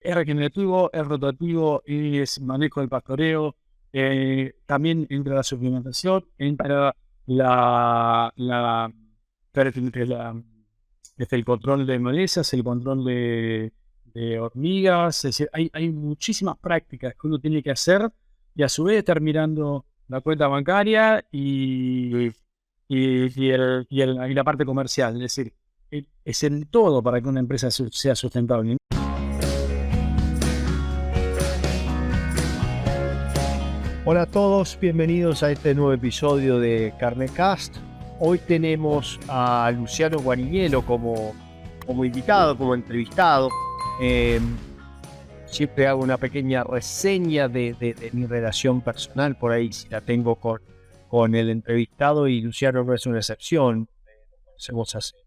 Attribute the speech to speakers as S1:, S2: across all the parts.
S1: es regenerativo, es rotativo, es manejo del pastoreo, también entra la suplementación, entra la, desde el control de malezas, el control de hormigas, es decir, hay muchísimas prácticas que uno tiene que hacer y a su vez terminando la cuenta bancaria y la parte comercial, es decir, es en todo para que una empresa sea sustentable.
S2: Hola a todos, bienvenidos a este nuevo episodio de Carnecast. Hoy tenemos a Luciano Guariñelo como invitado, como entrevistado. Siempre hago una pequeña reseña de mi relación personal, por ahí si la tengo con el entrevistado, y Luciano no es una excepción. Nos conocemos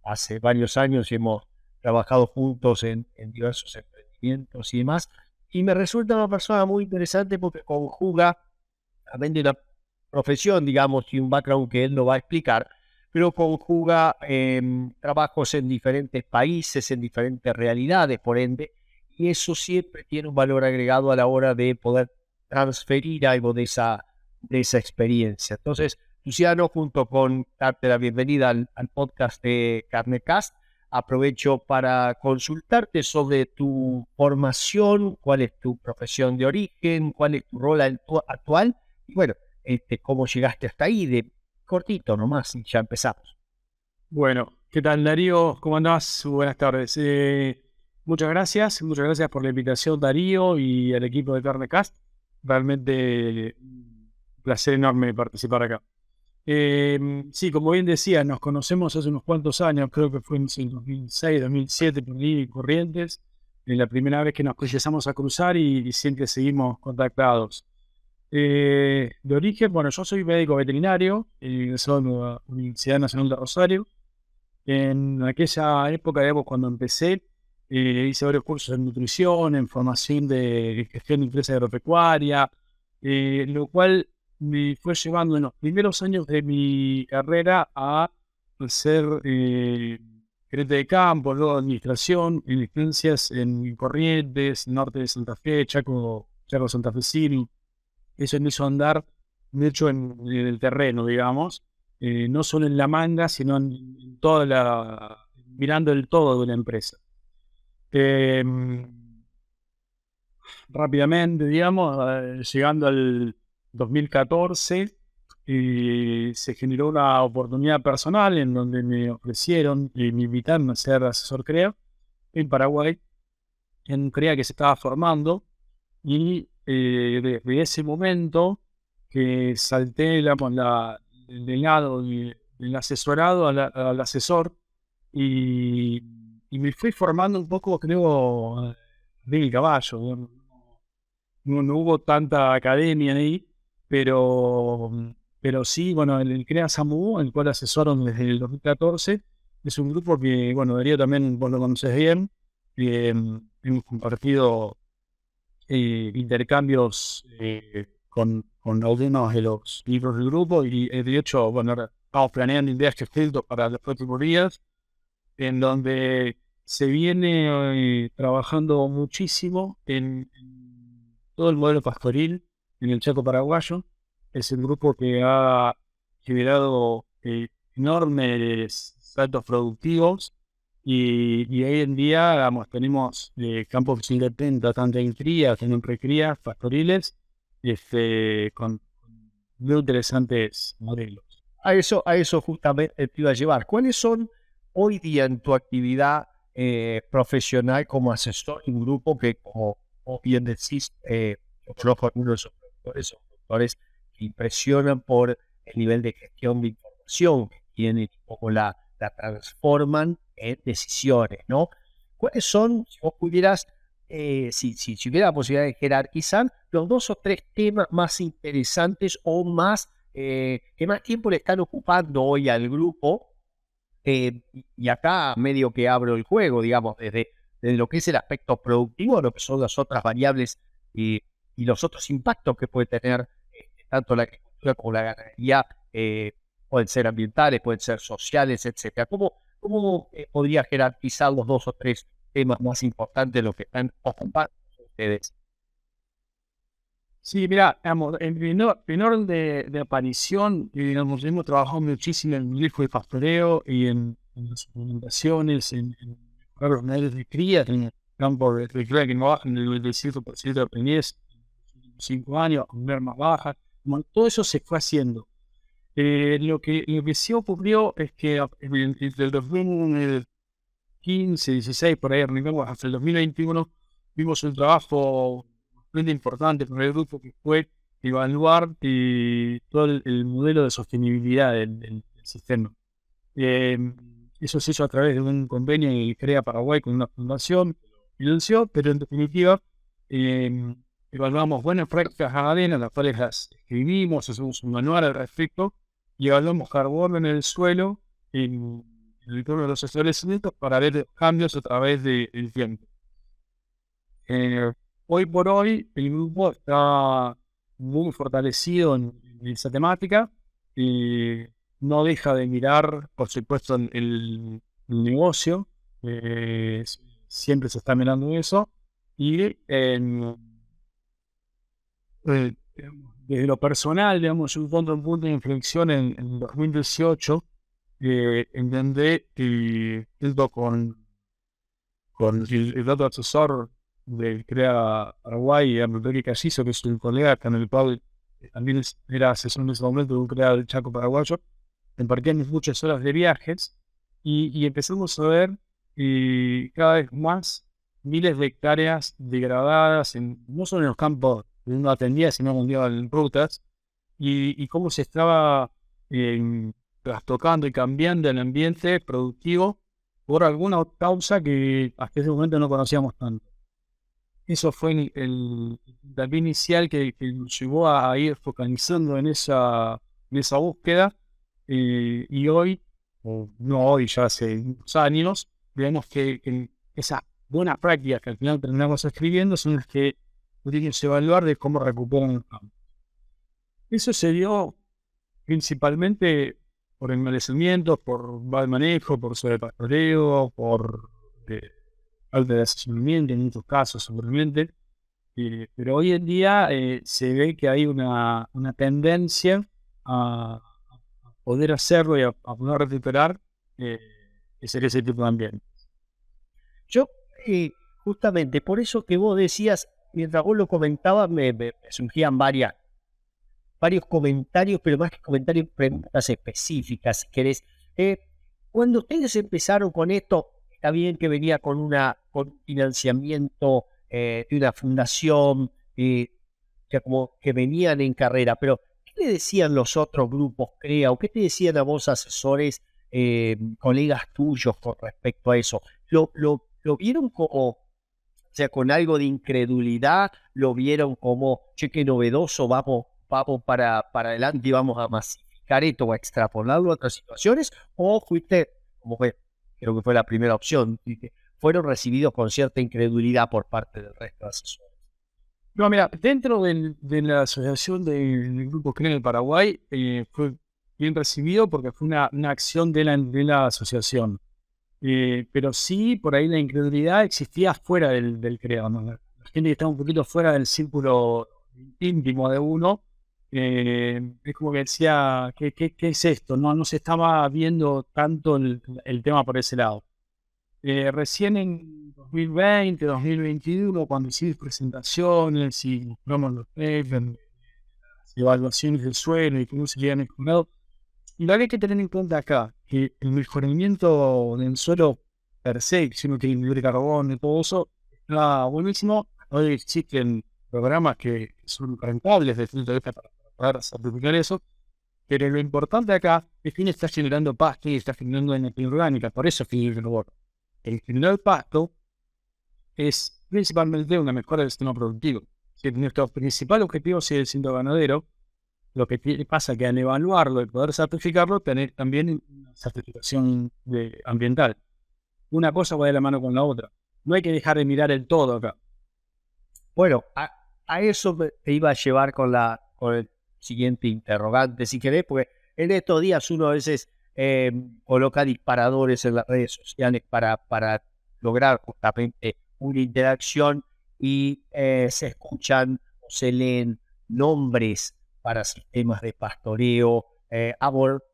S2: hace varios años y hemos trabajado juntos en diversos emprendimientos y demás. Y me resulta una persona muy interesante porque conjuga, también de una profesión, digamos, y un background que él no va a explicar, pero conjuga trabajos en diferentes países, en diferentes realidades, por ende, y eso siempre tiene un valor agregado a la hora de poder transferir algo de esa experiencia. Entonces, Luciano, junto con darte la bienvenida al podcast de Carnecast, aprovecho para consultarte sobre tu formación, cuál es tu profesión de origen, cuál es tu rol actual y bueno, cómo llegaste hasta ahí, de cortito nomás, y ya empezamos.
S1: Bueno, ¿qué tal, Darío? ¿Cómo andás? Buenas tardes. Muchas gracias por la invitación, Darío, y al equipo de Carnecast. Realmente un placer enorme participar acá. Sí, como bien decía, nos conocemos hace unos cuantos años, creo que fue en 2006, 2007, por ahí, Corrientes, la primera vez que nos empezamos a cruzar y siempre seguimos contactados. De origen, bueno, yo soy médico veterinario, egresado de la Universidad Nacional de Rosario. En aquella época, digamos, cuando empecé, hice varios cursos en nutrición, en formación de gestión de empresa agropecuaria, lo cual me fue llevando en los primeros años de mi carrera a ser gerente de campo, luego administración, en instancias en Corrientes, norte de Santa Fe, Chaco Santafesino. Eso me hizo andar, de hecho, en el terreno, digamos, no solo en la manga, sino en mirando el todo de una empresa. Rápidamente, digamos, llegando al 2014, se generó una oportunidad personal en donde me ofrecieron y me invitaron a ser asesor CREA en Paraguay, en un CREA que se estaba formando, y desde ese momento que salté, digamos, del lado del asesorado al asesor y me fui formando un poco, creo, del caballo. No hubo tanta academia ahí, pero, pero sí, bueno, el CREA SAMU, el cual asesoran desde el 2014, es un grupo que, bueno, Darío también vos lo conoces bien, hemos compartido intercambios con algunos de los libros del grupo y de hecho, bueno, ahora estamos planeando ideas que filtro para los próximos días, en donde se viene trabajando muchísimo en todo el modelo pastoril en el Chaco paraguayo. Es un grupo que ha generado enormes saltos productivos y hoy en día, digamos, tenemos campos sin detenta, tanto en crías como en recrías pastoriles, con muy interesantes modelos.
S2: A eso justamente te iba a llevar. ¿Cuáles son hoy día en tu actividad profesional como asesor de un grupo que, como bien decís, yo conozco a algunos de esos productores que impresionan por el nivel de gestión de información que tienen y cómo la transforman en decisiones, ¿no? ¿Cuáles son, si vos pudieras, si hubiera la posibilidad de jerarquizar, los 2 o 3 temas más interesantes o más que más tiempo le están ocupando hoy al grupo? Y acá medio que abro el juego, digamos, desde lo que es el aspecto productivo, lo que son las otras variables y los otros impactos que puede tener tanto la agricultura como la ganadería, pueden ser ambientales, pueden ser sociales, etcétera. ¿Cómo podría jerarquizar los 2 o 3 temas más importantes de los que están ocupando ustedes?
S1: Sí, mira, digamos, en orden de aparición, digamos, hemos trabajado muchísimo en el grifo de pastoreo y en las suplementaciones, en mejorar los niveles de cría, en el campo de cría que no bajan del 95% de preñez en los últimos 5 años, a poner más bajas. Bueno, todo eso se fue haciendo. Lo que sí ocurrió es que desde el 2015, 16, por ahí arrancamos hasta el 2021, vimos un trabajo bastante importante para el grupo que fue evaluar todo el modelo de sostenibilidad del sistema. Eh, Eso se hizo a través de un convenio que crea Paraguay con una fundación, financió, pero en definitiva eh, evaluamos buenas prácticas ganaderas, las cuales las escribimos, hacemos un manual al respecto, y evaluamos carbono en el suelo, en el entorno de los establecimientos, para ver cambios a través del tiempo. Eh, Hoy por hoy el grupo está muy fortalecido en esa temática y no deja de mirar, por supuesto, el negocio. eh, Siempre se está mirando eso. Y desde lo personal, digamos, un punto de inflexión en 2018, en donde junto con el otro asesor de CREA Paraguay, Enrique Callizo, que es un colega acá en el Pau, que también era asesor en ese momento de un CREA del Chaco paraguayo, compartíamos muchas horas de viajes y empezamos a ver cada vez más miles de hectáreas degradadas, no solo en los campos que uno atendía, sino mundial en rutas, y cómo se estaba trastocando y cambiando el ambiente productivo por alguna causa que hasta ese momento no conocíamos tanto. Eso fue el puntapié inicial que nos llevó a ir focalizando en esa búsqueda. Y hoy, o no hoy, ya hace unos años, vemos que esas buenas prácticas que al final terminamos escribiendo son las que tienen que evaluar de cómo recuperan el campo. Eso se dio principalmente por enmalecimientos, por mal manejo, por sobrepastoreo, por falta de asesoramiento en muchos casos, seguramente. Pero hoy en día se ve que hay una tendencia a poder hacerlo y a poder recuperar eh, ese tipo de ambiente.
S2: Yo, justamente por eso que vos decías, mientras vos lo comentabas, me surgían varios comentarios, pero más que comentarios, preguntas específicas, si querés. Cuando ustedes empezaron con esto, está bien que venía con un financiamiento de una fundación, que como que venían en carrera, pero ¿qué le decían los otros grupos, CREA, o qué te decían a vos, asesores, colegas tuyos, con respecto a eso? ¿Lo vieron como, o sea, con algo de incredulidad? ¿Lo vieron como, che, qué novedoso, vamos para adelante y vamos a masificar esto o a extrapolarlo a otras situaciones? ¿O fuiste, como fue, creo que fue la primera opción, fueron recibidos con cierta incredulidad por parte del resto de asesores?
S1: No, mira, dentro de la asociación del Grupo CREA en el Paraguay, fue bien recibido porque fue una acción de la asociación. Pero sí, por ahí la incredulidad existía fuera del CREA, ¿no? La gente que estaba un poquito fuera del círculo íntimo de uno, es como que decía, ¿qué es esto? No se estaba viendo tanto el tema por ese lado. Recién en 2020, 2021, cuando hicimos presentaciones y mostramos los papers, evaluaciones del suelo y cómo se habían mejorado, y lo que hay que tener en cuenta acá, que el mejoramiento del suelo per se, si uno tiene libre carbono y todo eso, está buenísimo. Hoy existen programas que son rentables desde el punto de vista para poder certificar eso, pero lo importante acá es que uno está generando pasto y está generando energía orgánica, por eso es que el generar pasto es principalmente una mejora del sistema productivo. Si nuestro principal objetivo sigue siendo ganadero, lo que pasa es que al evaluarlo y poder certificarlo, tener también una certificación ambiental. Una cosa va de la mano con la otra. No hay que dejar de mirar el todo acá.
S2: Bueno, a eso te iba a llevar con el siguiente interrogante, si querés, porque en estos días uno a veces coloca disparadores en las redes sociales para lograr justamente una interacción y se escuchan o se leen nombres para sistemas de pastoreo,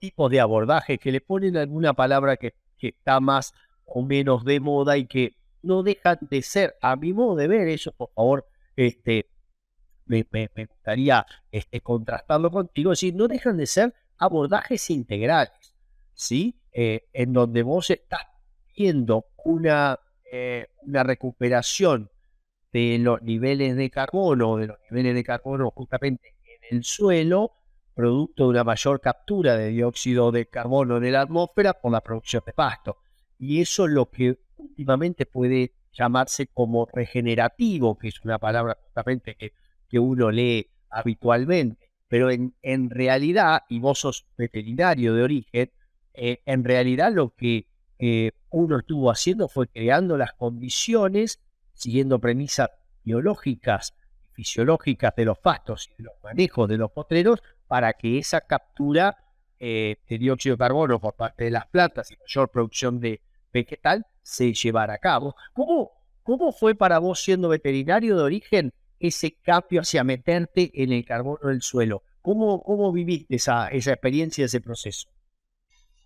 S2: tipos de abordaje que le ponen alguna palabra que está más o menos de moda y que no dejan de ser, a mi modo de ver, eso por favor, me gustaría contrastarlo contigo, es decir, no dejan de ser abordajes integrales, ¿sí? En donde vos estás viendo una recuperación de los niveles de carbono justamente en el suelo, producto de una mayor captura de dióxido de carbono en la atmósfera por la producción de pasto. Y eso es lo que últimamente puede llamarse como regenerativo, que es una palabra justamente que uno lee habitualmente. Pero en realidad, y vos sos veterinario de origen, en realidad lo que uno estuvo haciendo fue creando las condiciones, siguiendo premisas biológicas y fisiológicas de los pastos y de los manejos de los potreros, para que esa captura de dióxido de carbono por parte de las plantas y mayor producción de vegetal se llevara a cabo. ¿Cómo fue para vos, siendo veterinario de origen, ese cambio hacia meterte en el carbono del suelo? ¿Cómo viviste esa experiencia, ese proceso?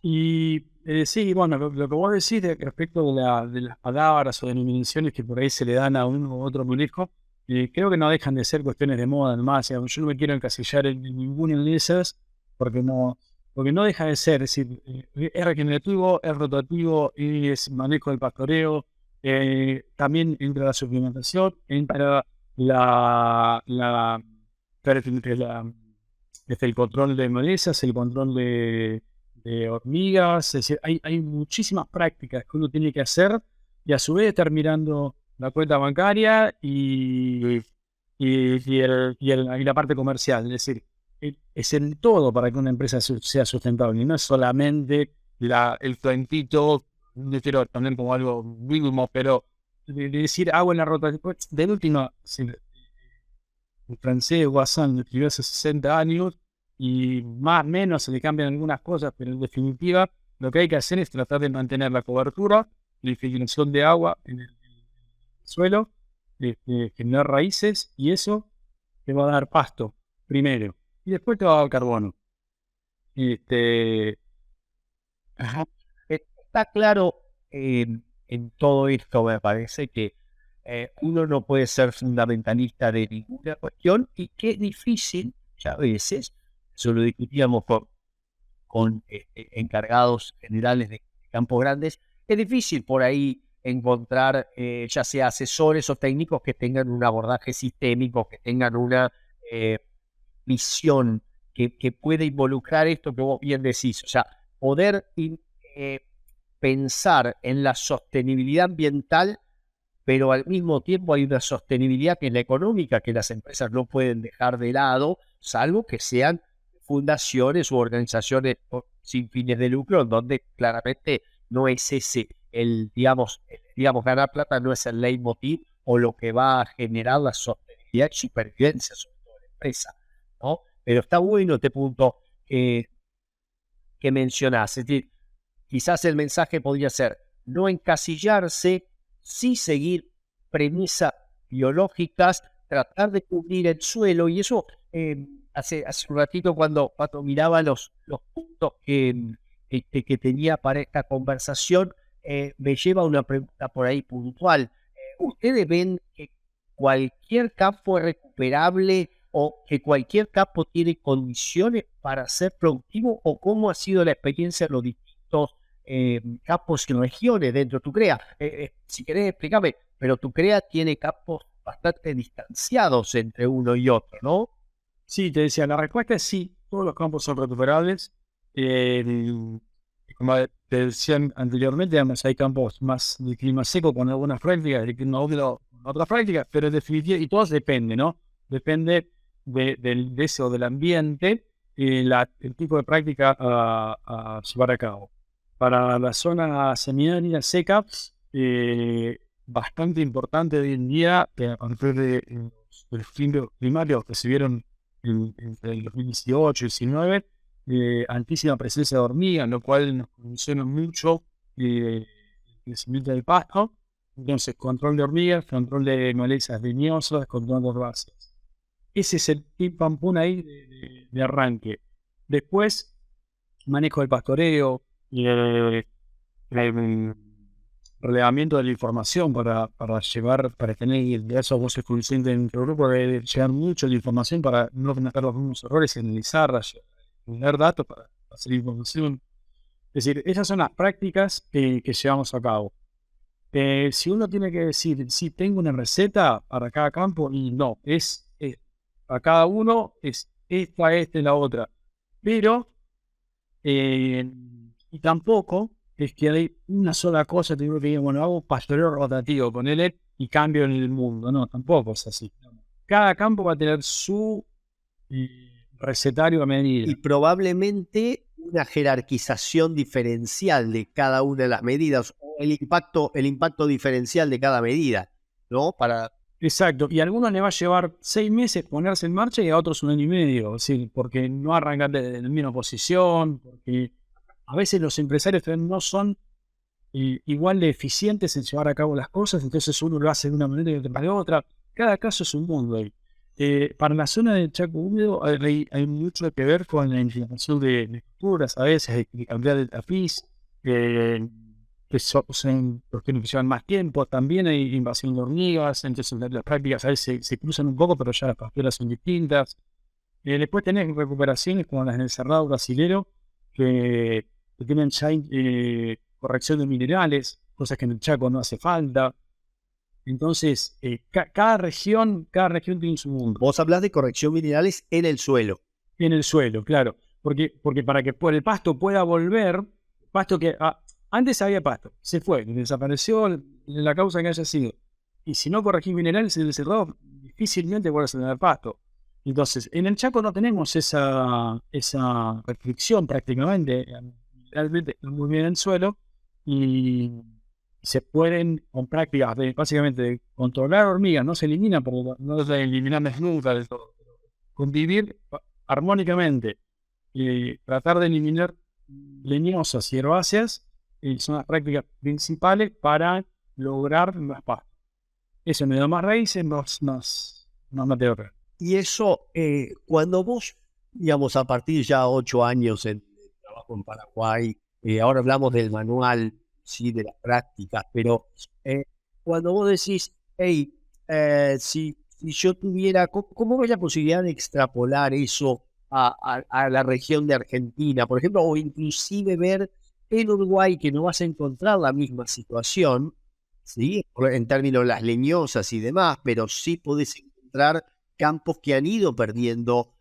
S1: Y sí, bueno, lo que vos decís respecto de las palabras o denominaciones que por ahí se le dan a uno u otro manejo, creo que no dejan de ser cuestiones de moda, además. Yo no me quiero encasillar en ninguna de esas, porque no deja de ser, es decir, es regenerativo, es rotativo, y es manejo del pastoreo, también entra la suplementación, entra la, desde el control de malezas, el control de hormigas, es decir, hay muchísimas prácticas que uno tiene que hacer y a su vez terminando la cuenta bancaria y la parte comercial. Es decir, es el todo para que una empresa sea sustentable y no es solamente el cuentito, no quiero poner como algo mínimo, pero de decir agua en la rotación. De última, el francés Guassin escribió hace 60 años y más o menos se le cambian algunas cosas, pero en definitiva lo que hay que hacer es tratar de mantener la cobertura, la infiltración de agua en el suelo, generar raíces, y eso te va a dar pasto primero y después te va a dar carbono. Este,
S2: Ajá. Está claro, en todo esto, me parece que uno no puede ser fundamentalista de ninguna cuestión, y que es difícil, ya a veces, eso lo discutíamos con encargados generales de campos grandes, es difícil por ahí encontrar ya sea asesores o técnicos que tengan un abordaje sistémico, que tengan una eh, visión que pueda involucrar esto que vos bien decís, o sea, poder eh, pensar en la sostenibilidad ambiental, pero al mismo tiempo hay una sostenibilidad que es la económica, que las empresas no pueden dejar de lado, salvo que sean fundaciones u organizaciones sin fines de lucro, donde claramente no es ese digamos, ganar plata no es el leitmotiv o lo que va a generar la sostenibilidad y supervivencia sobre todo de la empresa, ¿no? Pero está bueno este punto que mencionás, es decir, quizás el mensaje podría ser no encasillarse, sí seguir premisas biológicas, tratar de cubrir el suelo. Y eso, hace un ratito, cuando miraba los puntos que tenía para esta conversación, me lleva a una pregunta por ahí puntual. ¿Ustedes ven que cualquier campo es recuperable o que cualquier campo tiene condiciones para ser productivo, o cómo ha sido la experiencia en los distintos campos y regiones dentro de tu CREA? Si querés explícame, pero tu CREA tiene campos bastante distanciados entre uno y otro, ¿no?
S1: sí, te decía, la respuesta es sí, todos los campos son recuperables. Como te decía anteriormente, además hay campos más de clima seco con algunas prácticas, de clima húmedo con otras prácticas, pero en definitiva, y todos depende, ¿no? Depende de eso, del ambiente, y el tipo de práctica a llevar a cabo. Para la zona semiárida seca, bastante importante hoy en día, a partir de los cambios climáticos que se vieron entre el 2018 y 2019, altísima presencia de hormigas, lo cual nos condiciona mucho el crecimiento del pasto. Entonces, control de hormigas, control de malezas leñosas, control de herbáceas. Ese es el pim pam pum ahí de arranque. Después, manejo del pastoreo, el relevamiento de la información para llevar, para tener de esos voces conscientes en nuestro grupo, de llegar mucho de información para no cometer los mismos errores, analizar, tener datos para hacer información. Es decir, esas son las prácticas que llevamos a cabo. Si uno tiene que decir, si tengo una receta para cada campo, y no, es a cada uno es esta y la otra. Pero, y tampoco es que hay una sola cosa, tengo que decir, bueno, hago pastoreo rotativo con él y cambio en el mundo. No, tampoco es así. Cada campo va a tener su recetario a medida.
S2: Y probablemente una jerarquización diferencial de cada una de las medidas, o el impacto diferencial de cada medida, ¿no?
S1: Exacto, y a algunos le va a llevar 6 meses ponerse en marcha y a otros 1 año y medio, es decir, porque no arrancan de la misma posición, porque a veces los empresarios no son igual de eficientes en llevar a cabo las cosas, entonces uno lo hace de una manera y otro de otra. Cada caso es un mundo ahí. Para la zona del Chaco húmedo hay mucho que ver con la implementación de culturas, a veces hay que cambiar el tapiz, que son los que nos llevan más tiempo. También hay invasión de hormigas, entonces las prácticas a veces se cruzan un poco, pero ya las pasturas son distintas. Después tenés recuperaciones como las en el Cerrado brasilero, que tienen ya corrección de minerales, cosas que en el Chaco no hace falta. Entonces, cada región tiene su mundo.
S2: Vos hablás de corrección minerales en el suelo.
S1: En el suelo, claro. Porque para que el pasto pueda volver, pasto que antes había pasto, se fue, desapareció la causa que haya sido. Y si no corregís minerales en el cerrado, difícilmente vuelves a tener pasto. Entonces, en el Chaco no tenemos esa restricción prácticamente. Realmente está muy bien el suelo y se pueden, con prácticas básicamente de controlar hormigas, no se eliminan, porque no se eliminan nunca del todo. Convivir armónicamente y tratar de eliminar leñosas y herbáceas son las prácticas principales para lograr más pasto. Eso me da más raíces, más materia.
S2: Y eso, cuando vos, digamos, a partir ya 8 años en trabajo en Paraguay, ahora hablamos del manual, sí, de las prácticas, pero cuando vos decís, hey, si yo tuviera, ¿cómo ves la posibilidad de extrapolar eso a la región de Argentina, por ejemplo, o inclusive ver en Uruguay que no vas a encontrar la misma situación, ¿sí? En términos de las leñosas y demás, pero sí podés encontrar campos que han ido perdiendo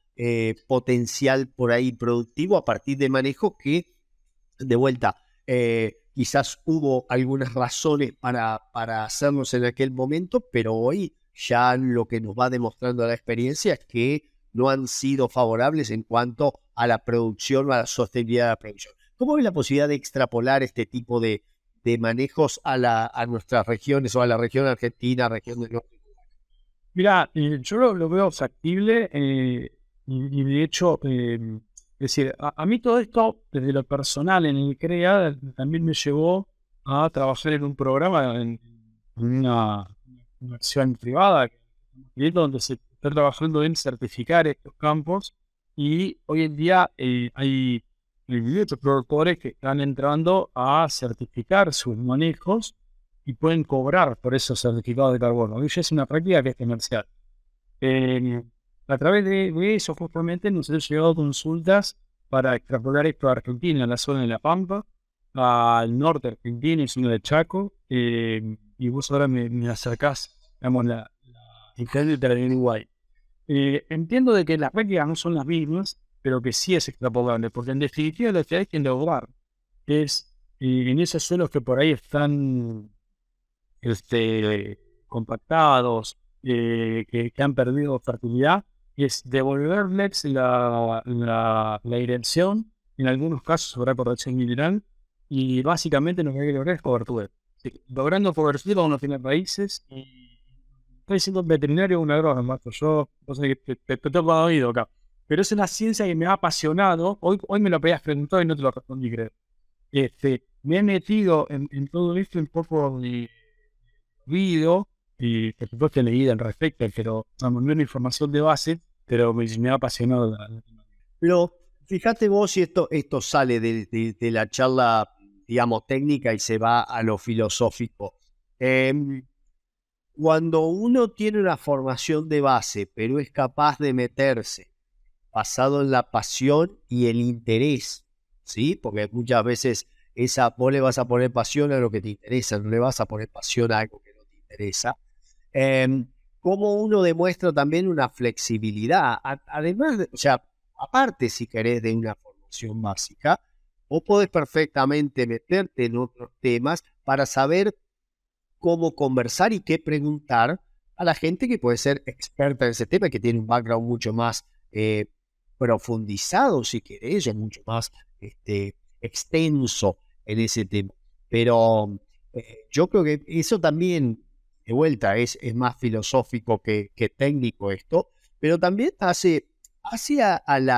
S2: potencial por ahí productivo a partir de manejos que, de vuelta, quizás hubo algunas razones para hacerlos en aquel momento, pero hoy ya lo que nos va demostrando la experiencia es que no han sido favorables en cuanto a la producción o a la sostenibilidad de la producción. ¿Cómo ves la posibilidad de extrapolar este tipo de manejos a nuestras regiones o a la región argentina, región del norte?
S1: Mira, yo lo veo factible y de hecho, es decir, a mí todo esto, desde lo personal en el CREA, también me llevó a trabajar en un programa, en una acción privada, donde se está trabajando en certificar estos campos y hoy en día hay muchos productores que están entrando a certificar sus manejos y pueden cobrar por esos certificados de carbono. Hoy ya es una práctica que es comercial. A través de eso, justamente, nos han llegado consultas para extrapolar esto a Argentina, a la zona de La Pampa, al norte de Argentina, y zona de Chaco, y vos ahora me acercás, digamos, la incógnita de Uruguay. Entiendo de que las prácticas no son las mismas, pero que sí es extrapolable, porque en definitiva lo que hay que lograr es, en esos suelos que por ahí están compactados, que han perdido fertilidad, es devolverles la dirección, en algunos casos habrá corrección mineral, y básicamente lo que hay que lograr es cobertura. Logrando cobertura uno tiene raíces, y estoy siendo veterinario un agrónomo, yo no sé que te tengo oído acá, pero es una ciencia que me ha apasionado. Hoy me lo habías preguntado y no te lo respondí, creo. Me he metido en todo esto un poco leído y por supuesto he leído al respecto, pero no una información de base, pero me ha apasionado la temática.
S2: Pero fíjate vos si esto sale de la charla, digamos, técnica y se va a lo filosófico. Cuando uno tiene una formación de base, pero es capaz de meterse basado en la pasión y el interés, ¿sí? Porque muchas veces vos le vas a poner pasión a lo que te interesa, no le vas a poner pasión a algo que no te interesa. Cómo uno demuestra también una flexibilidad, además, o sea, aparte si querés de una formación básica, vos podés perfectamente meterte en otros temas para saber cómo conversar y qué preguntar a la gente que puede ser experta en ese tema, que tiene un background mucho más profundizado, si querés, o mucho más extenso en ese tema. Pero yo creo que eso también, de vuelta, es más filosófico que técnico esto, pero también hace al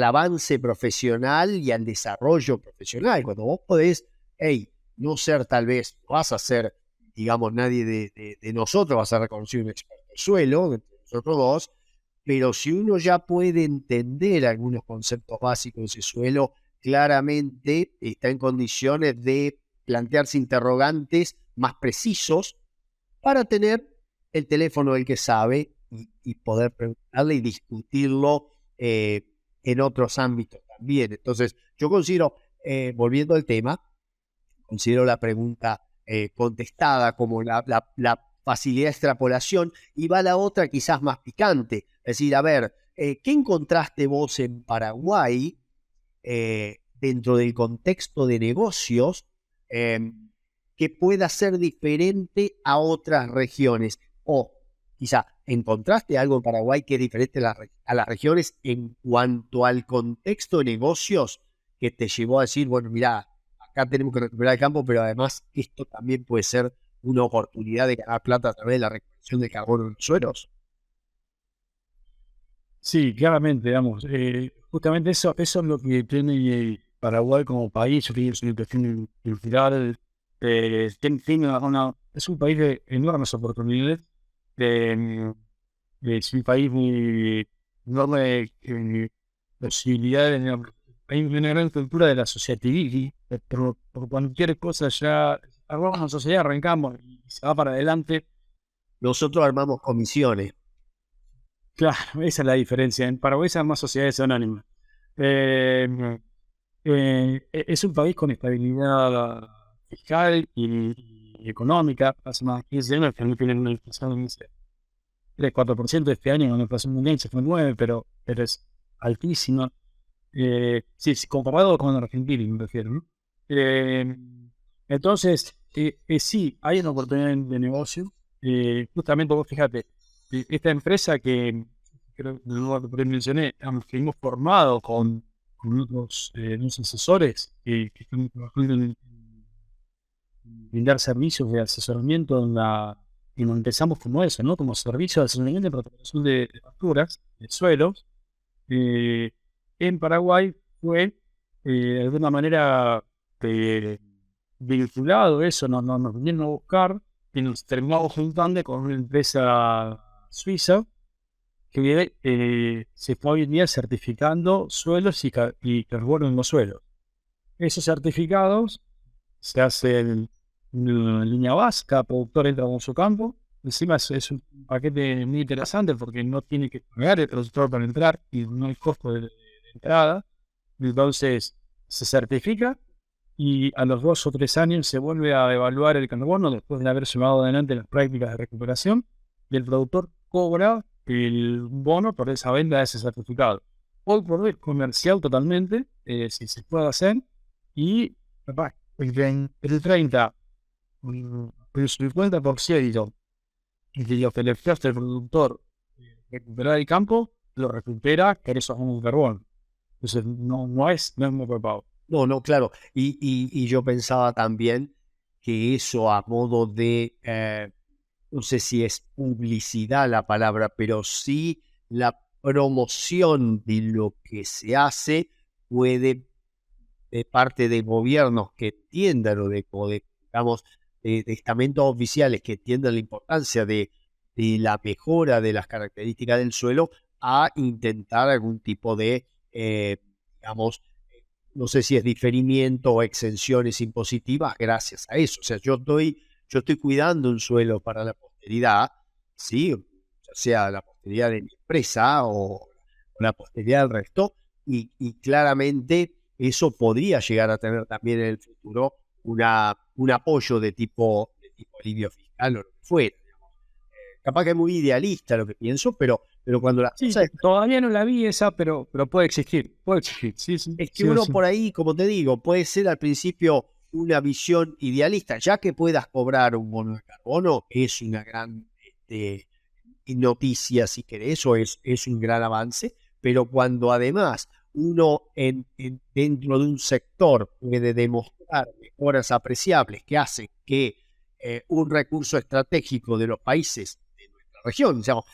S2: avance profesional y al desarrollo profesional. Cuando vos podés, no ser tal vez, no vas a ser, digamos, nadie de nosotros va a ser reconocido un experto en suelo, entre nosotros dos, pero si uno ya puede entender algunos conceptos básicos de suelo, claramente está en condiciones de plantearse interrogantes más precisos para tener el teléfono del que sabe y poder preguntarle y discutirlo en otros ámbitos también. Entonces, yo considero, volviendo al tema, considero la pregunta contestada como la facilidad de extrapolación, y va la otra quizás más picante. Es decir, a ver, ¿qué encontraste vos en Paraguay dentro del contexto de negocios que pueda ser diferente a otras regiones? O quizá encontraste algo en Paraguay que es diferente a las regiones en cuanto al contexto de negocios que te llevó a decir, bueno, mirá, acá tenemos que recuperar el campo, pero además esto también puede ser una oportunidad de ganar plata a través de la recuperación de carbono en los suelos.
S1: Sí, claramente, digamos, justamente eso es lo que tiene Paraguay como país, tiene su cuestión cultural, es un país de enormes oportunidades, es un país muy enorme posibilidades, digamos. Hay una gran cultura de la sociabilidad, por cualquier cosa ya armamos una sociedad, arrancamos y se va para adelante.
S2: Nosotros armamos comisiones.
S1: Claro, esa es la diferencia. En Paraguay son más sociedades anónimas. Eh, es un país con estabilidad fiscal y económica. Hace más de 15 años que no tienen una inflación de 3-4%. Este año la inflación mundial se fue 9%, pero es altísima. Sí, comparado con Argentina, me refiero, ¿no? Entonces, sí, hay una oportunidad de negocio. Justamente vos fíjate, esta empresa que creo que no lo mencioné, que hemos formado con unos asesores que están trabajando en brindar servicios de asesoramiento y nos empezamos como eso, ¿no? Como servicio de asesoramiento de protección de facturas, de suelos. En Paraguay fue de alguna manera vinculado eso, nos vinieron a buscar y nos terminamos juntando con una empresa suiza que se está hoy en día certificando suelos y carbono en los suelos. Esos certificados se hacen en línea básica, cada productor entra con su campo. Encima es un paquete muy interesante porque no tiene que pagar el productor para entrar y no hay costo de entrada. Entonces se certifica y a los 2 o 3 años se vuelve a evaluar el carbono después de haber llevado adelante las prácticas de recuperación y el productor cobra el bono por esa venta de ese certificado. Hoy por hoy es comercial totalmente, si se puede hacer, y capaz, el 30, el 50% de lo que le presta el productor recuperar el campo, lo recupera por esos bonos de carbono. Entonces no es muy preparado.
S2: No, claro. Y yo pensaba también que eso a modo de, no sé si es publicidad la palabra, pero sí la promoción de lo que se hace puede, de parte de gobiernos que entiendan o digamos, de estamentos oficiales que entiendan la importancia de la mejora de las características del suelo a intentar algún tipo de, digamos, no sé si es diferimiento o exenciones impositivas gracias a eso. O sea, yo estoy cuidando un suelo para la posteridad, ¿sí? Ya sea la posteridad de mi empresa o la posteridad del resto, y claramente eso podría llegar a tener también en el futuro un apoyo de tipo alivio fiscal o lo que fuera. Capaz que es muy idealista lo que pienso, pero cuando las
S1: Sí,
S2: cosas...
S1: todavía no la vi esa, pero puede existir. Puede existir, sí, sí,
S2: Es que
S1: sí o
S2: uno
S1: sí.
S2: por ahí, como te digo, puede ser al principio una visión idealista, ya que puedas cobrar un bono de carbono, es una gran noticia, si querés, o es un gran avance, pero cuando además uno dentro de un sector puede demostrar mejoras apreciables que hacen que un recurso estratégico de los países de nuestra región, digamos,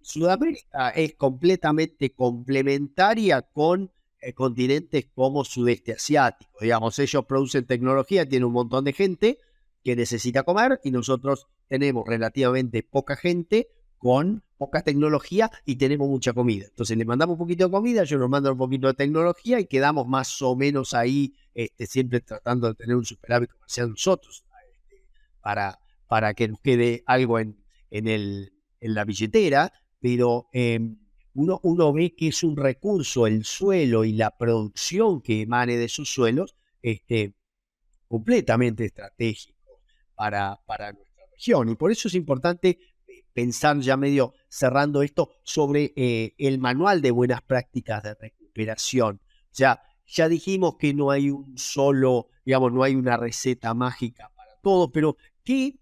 S2: Sudamérica es completamente complementaria con continentes como sudeste asiático. Digamos, ellos producen tecnología, tienen un montón de gente que necesita comer y nosotros tenemos relativamente poca gente con poca tecnología y tenemos mucha comida. Entonces le mandamos un poquito de comida, ellos nos mandan un poquito de tecnología y quedamos más o menos ahí, siempre tratando de tener un superávit comercial nosotros, para, para que nos quede algo en la billetera, pero uno ve que es un recurso, el suelo y la producción que emane de esos suelos, completamente estratégico para nuestra región. Y por eso es importante pensar, ya medio cerrando esto, sobre el manual de buenas prácticas de recuperación. Ya dijimos que no hay un solo, digamos, no hay una receta mágica para todo, pero ¿qué,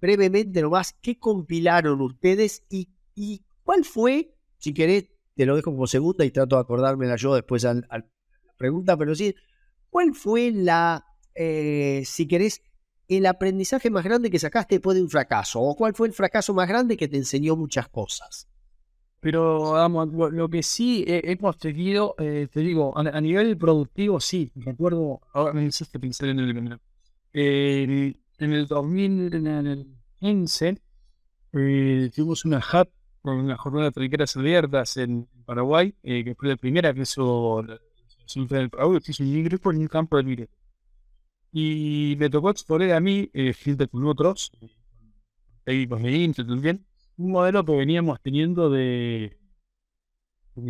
S2: brevemente nomás, qué compilaron ustedes y cuál fue, si querés, te lo dejo como segunda y trato de acordármela yo después a la pregunta, pero sí, ¿cuál fue si querés, el aprendizaje más grande que sacaste después de un fracaso? ¿O cuál fue el fracaso más grande que te enseñó muchas cosas?
S1: Pero vamos, lo que sí hemos tenido, te digo, a nivel productivo, sí. Recuerdo, ahora me hiciste pensar en el 2015, tuvimos una HAT, con una jornada de trincheras abiertas en Paraguay, que fue la primera que hizo la Junta del Paraguay, que hizo un ingreso en un campo de minería. Y me tocó exponer a mí, junto con otros, técnicos de INTE también, un modelo que veníamos teniendo de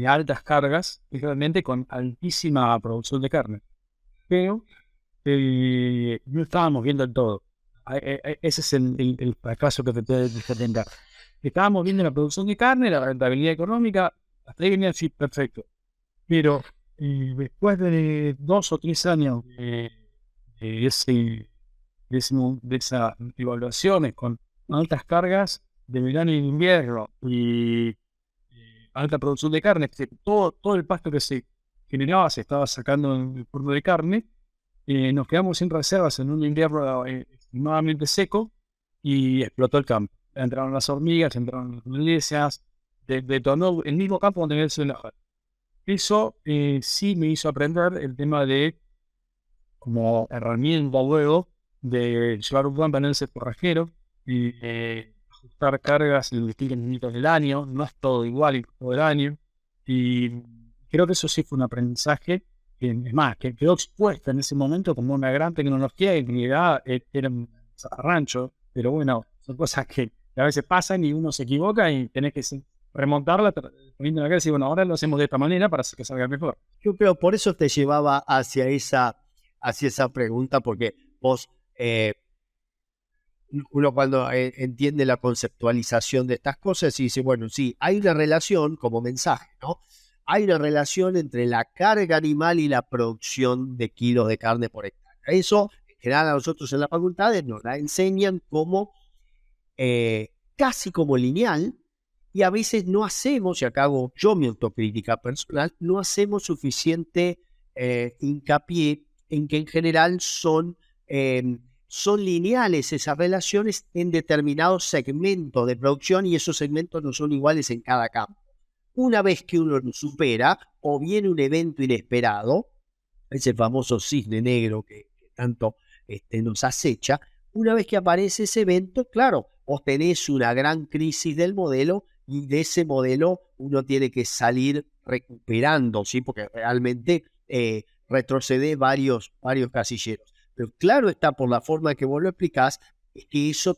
S1: altas cargas, y realmente con altísima producción de carne. Pero no estábamos viendo el todo. Ese es el fracaso que te tengo que tener. Estábamos viendo la producción de carne, la rentabilidad económica, hasta ahí venía así perfecto. Pero después de 2 o 3 años de, ese, de esas evaluaciones con altas cargas de verano y de invierno y alta producción de carne, que todo el pasto que se generaba se estaba sacando en el forno de carne, nos quedamos sin reservas en un invierno extremadamente seco y explotó el campo. Entraron las hormigas, entraron las malezas, detonó el mismo campo donde había sido la jala. Eso sí me hizo aprender el tema de, como herramienta luego, de llevar un buen balance forrajero y ajustar cargas en distintos momentos del año. No es todo igual todo el año. Y creo que eso sí fue un aprendizaje que, es más, que quedó expuesta en ese momento como una gran tecnología y en realidad era un rancho. Pero bueno, son cosas que a veces pasan y uno se equivoca y tenés que remontarla poniendo la cara y decir, bueno, ahora lo hacemos de esta manera para que salga mejor.
S2: Yo creo, por eso te llevaba hacia esa pregunta, porque vos, uno cuando entiende la conceptualización de estas cosas y dice, bueno, sí, hay una relación como mensaje, ¿no? Hay una relación entre la carga animal y la producción de kilos de carne por hectárea. Eso, en general, a nosotros en las facultades nos la enseñan como casi como lineal, y a veces no hacemos, y acá hago yo mi autocrítica personal, no hacemos suficiente hincapié en que en general son lineales esas relaciones en determinados segmentos de producción y esos segmentos no son iguales en cada campo. Una vez que uno lo supera o viene un evento inesperado, ese famoso cisne negro que tanto nos acecha. Una vez que aparece ese evento, claro, vos tenés una gran crisis del modelo y de ese modelo uno tiene que salir recuperando, ¿sí? Porque realmente retrocede varios casilleros. Pero claro está, por la forma que vos lo explicás, es que eso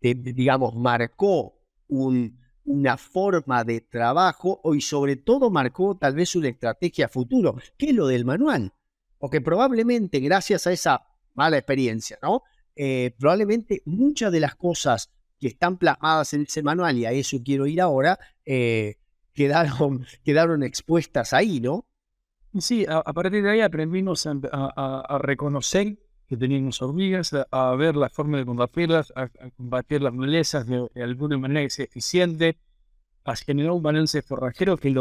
S2: digamos, marcó una forma de trabajo y sobre todo marcó tal vez una estrategia a futuro, que es lo del manual. Porque probablemente gracias a esa mala experiencia, ¿no? Probablemente muchas de las cosas que están plasmadas en ese manual, y a eso quiero ir ahora, quedaron expuestas ahí, ¿no?
S1: Sí, a partir de ahí aprendimos a reconocer que teníamos hormigas, a ver la forma de combatirlas, a combatir las malezas de alguna manera que sea eficiente, a generar un balance forrajero que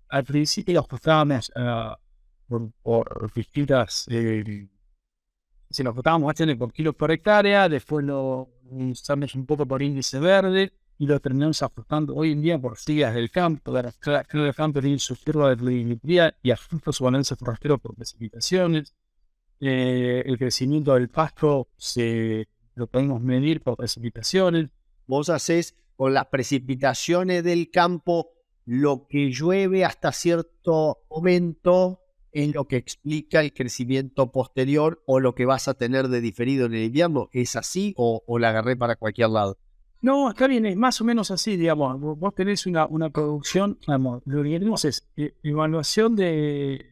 S1: al principio lo ajustábamos por distintas, si lo ajustábamos por kilos por hectárea, después lo usamos un poco por índice verde y lo terminamos ajustando hoy en día por sigas del campo. Cada campo tiene su curva de pluviometría y ajusta su balance forrajero por precipitaciones. El crecimiento del pasto lo podemos medir por precipitaciones.
S2: Vos hacés con las precipitaciones del campo lo que llueve hasta cierto momento es lo que explica el crecimiento posterior o lo que vas a tener de diferido en el invierno. ¿Es así o la agarré para cualquier lado?
S1: No, está bien, es más o menos así, digamos. Vos tenés una producción, digamos, lo que tenemos es evaluación de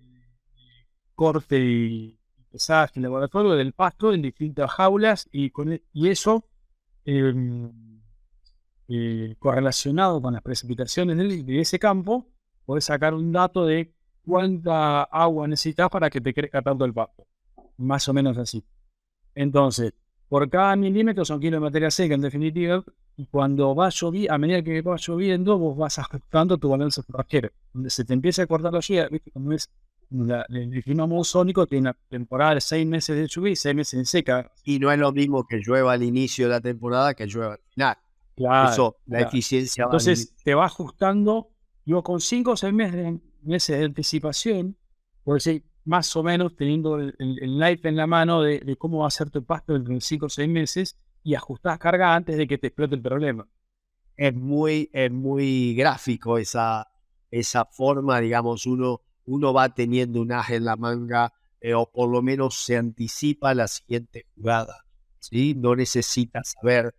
S1: corte y pesaje en laboratorio del pasto en distintas jaulas y eso correlacionado con las precipitaciones de ese campo, podés sacar un dato de cuánta agua necesitas para que te crezca tanto el pasto. Más o menos así. Entonces, por cada milímetro son kilos de materia seca, en definitiva, y cuando va lloviendo, a medida que va lloviendo, vos vas ajustando tu balance forrajero. Donde se te empieza a cortar la lluvia, ¿viste? Como es el clima monzónico, tiene una temporada de 6 meses de lluvia y 6 meses de seca.
S2: Y no es lo mismo que llueva al inicio de la temporada que llueva al final.
S1: Claro,
S2: Eso, la eficiencia va a
S1: entonces te va ajustando, yo con 5 o 6 meses de anticipación, por decir, más o menos teniendo el life en la mano de cómo va a ser tu pasto dentro de 5 o 6 meses y ajustás carga antes de que te explote el problema.
S2: Es muy gráfico esa forma, digamos, uno va teniendo un as en la manga o por lo menos se anticipa la siguiente jugada, ¿sí? No necesita saber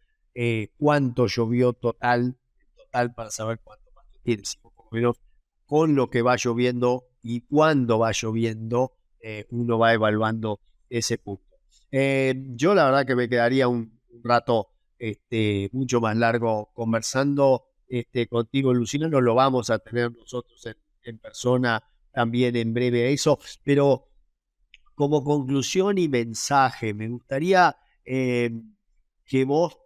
S2: cuánto llovió total para saber cuánto más tiene, sino por lo menos con lo que va lloviendo y cuándo va lloviendo, uno va evaluando ese punto. Yo la verdad que me quedaría un rato mucho más largo conversando contigo, Lucina. No lo vamos a tener nosotros en persona también en breve eso, pero como conclusión y mensaje, me gustaría que vos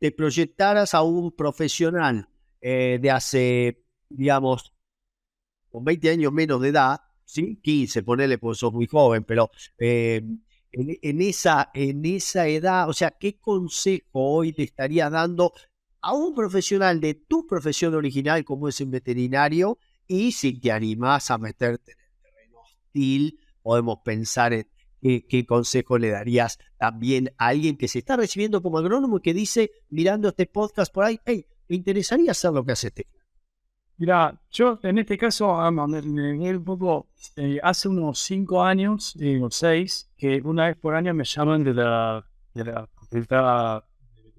S2: te proyectaras a un profesional de hace, digamos, con 20 años menos de edad, ¿sí? 15, ponele, pues sos muy joven, pero en esa edad, o sea, ¿qué consejo hoy le estarías dando a un profesional de tu profesión original como es el veterinario? Y si te animás a meterte en el terreno hostil, podemos pensar en qué consejo le darías también a alguien que se está recibiendo como agrónomo y que dice, mirando este podcast por ahí, hey, me interesaría hacer lo que hace este.
S1: Mira, yo en este caso, un poco, hace unos 5 años, o 6, que una vez por año me llaman de la Facultad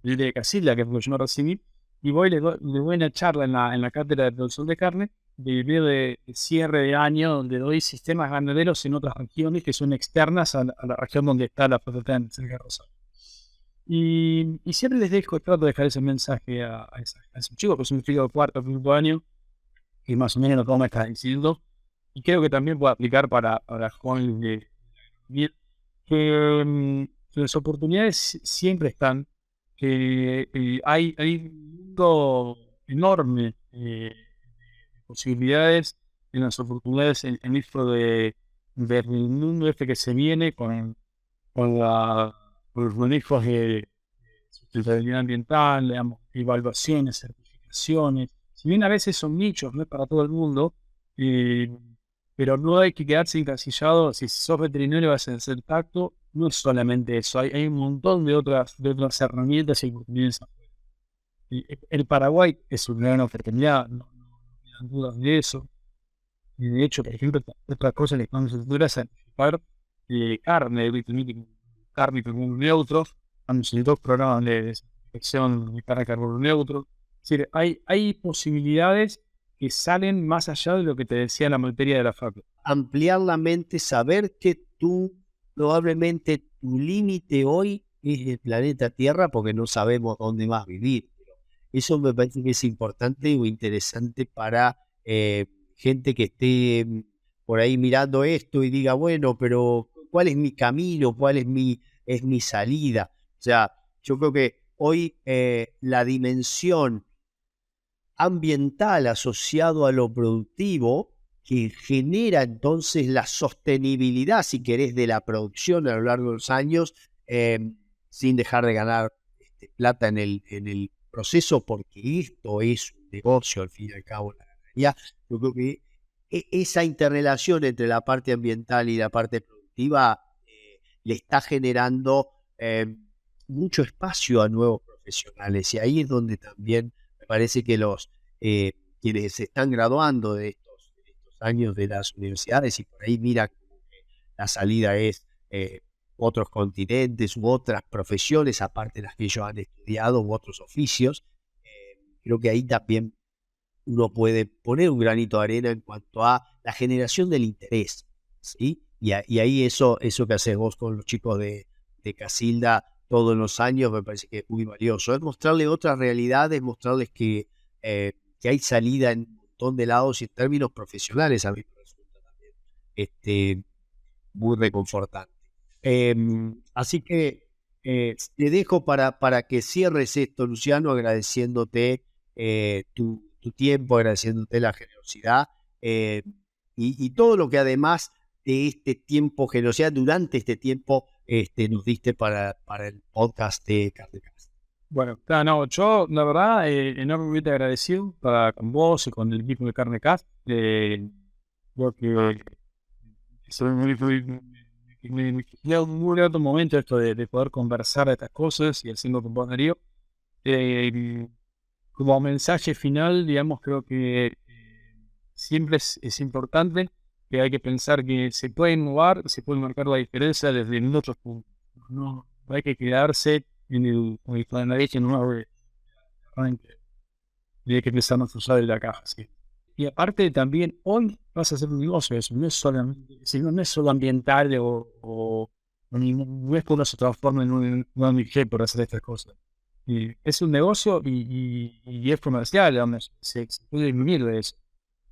S1: de Casilla, que es lo que yo no recibí, y les doy una charla en la cátedra de producción de carne, de cierre de año, donde doy sistemas ganaderos en otras regiones que son externas a la región donde está la facultad en cerca de Rosario. Y siempre trato de dejar ese mensaje a esos chicos, que es un chico de cuarto o quinto año, y más o menos lo que me estás diciendo, y creo que también puede aplicar para jóvenes que las oportunidades siempre están, que hay un mundo enorme de posibilidades en las oportunidades en esto del mundo que se viene con los manejos de sustentabilidad ambiental, digamos, evaluaciones, certificaciones. Si bien a veces son nichos, no es para todo el mundo, pero no hay que quedarse encasillado. Si sos veterinario vas a hacer tacto no es solamente eso, hay un montón de otras herramientas y oportunidades. El Paraguay es una gran oportunidad, no quedan dudas de eso. Y de hecho, por ejemplo, otra cosa que estamos haciendo es anticipar carne, carne y carbono neutro. Estamos en 2 programas de desinfección de carne y carbono neutro. Es decir, hay posibilidades que salen más allá de lo que te decía la materia de la facu.
S2: Ampliar la mente, saber que probablemente tu límite hoy es el planeta Tierra porque no sabemos dónde vas a vivir. Eso me parece que es importante o interesante para gente que esté por ahí mirando esto y diga, bueno, pero ¿cuál es mi camino? ¿Cuál es mi salida? O sea, yo creo que hoy la dimensión ambiental asociado a lo productivo que genera entonces la sostenibilidad, si querés, de la producción a lo largo de los años, sin dejar de ganar plata en el proceso, porque esto es un negocio, al fin y al cabo, la ganadería. Yo creo que esa interrelación entre la parte ambiental y la parte productiva le está generando mucho espacio a nuevos profesionales, y ahí es donde también me parece que los quienes se están graduando de estos años de las universidades, y por ahí mira que la salida es otros continentes u otras profesiones, aparte de las que ellos han estudiado, u otros oficios, creo que ahí también uno puede poner un granito de arena en cuanto a la generación del interés, ¿sí? Y ahí eso que haces vos con los chicos de Casilda todos los años me parece que es muy valioso. Es mostrarles otras realidades, mostrarles que hay salida en un montón de lados, y en términos profesionales a mí me resulta también muy reconfortante. Así que te dejo para que cierres esto, Luciano, agradeciéndote tu tiempo, agradeciéndote la generosidad y todo lo que además de este tiempo, generosidad durante este tiempo, nos diste para el podcast de Cartecast.
S1: Bueno, no, yo la verdad enormemente agradecido con vos y con el equipo de Carnecast, porque me dio un muy grato momento esto de poder conversar de estas cosas y haciendo con vos, Darío. Como mensaje final, digamos, creo que siempre es importante que hay que pensar que se puede innovar, se puede marcar la diferencia desde otros puntos. No hay que quedarse en el planeta nuevo arranque. Y hay que empezar a usar de la caja. ¿Sí? Y aparte también, hoy vas a hacer un negocio, eso no es solamente, no es solo ambiental o no es que uno se transforme en un ONG por hacer estas cosas. Y es un negocio y es comercial, donde se puede vivir de eso.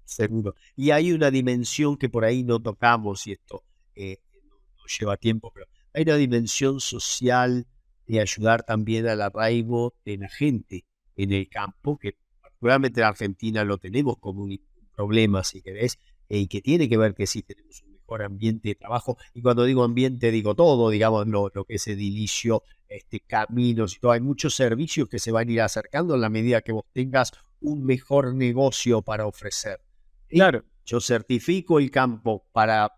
S2: Seguro. Y hay una dimensión que por ahí no tocamos, y esto nos lleva tiempo, pero hay una dimensión social de ayudar también al arraigo de la gente en el campo, que particularmente en Argentina lo tenemos como un problema, si querés, y que tiene que ver que sí tenemos un mejor ambiente de trabajo. Y cuando digo ambiente, digo todo, digamos, lo que es edilicio, caminos y todo. Hay muchos servicios que se van a ir acercando en la medida que vos tengas un mejor negocio para ofrecer.
S1: Claro.
S2: Yo certifico el campo para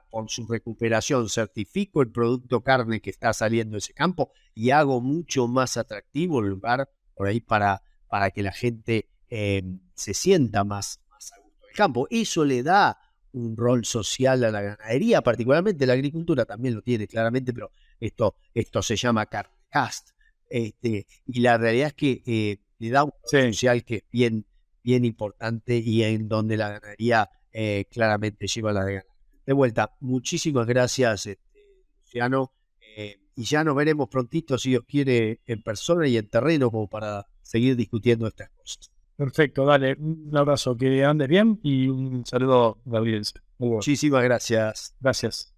S2: por su recuperación, certifico el producto carne que está saliendo de ese campo y hago mucho más atractivo el lugar por ahí para que la gente se sienta más a gusto del campo. Eso le da un rol social a la ganadería, particularmente la agricultura también lo tiene claramente, pero esto se llama Cartecast, y la realidad es que le da un rol social que es bien importante, y en donde la ganadería claramente lleva la de ganar. De vuelta, muchísimas gracias, Luciano, y ya nos veremos prontito, si Dios quiere, en persona y en terreno, como para seguir discutiendo estas cosas.
S1: Perfecto, dale, un abrazo, que andes bien y un saludo a la audiencia.
S2: Muchísimas gracias.
S1: Gracias.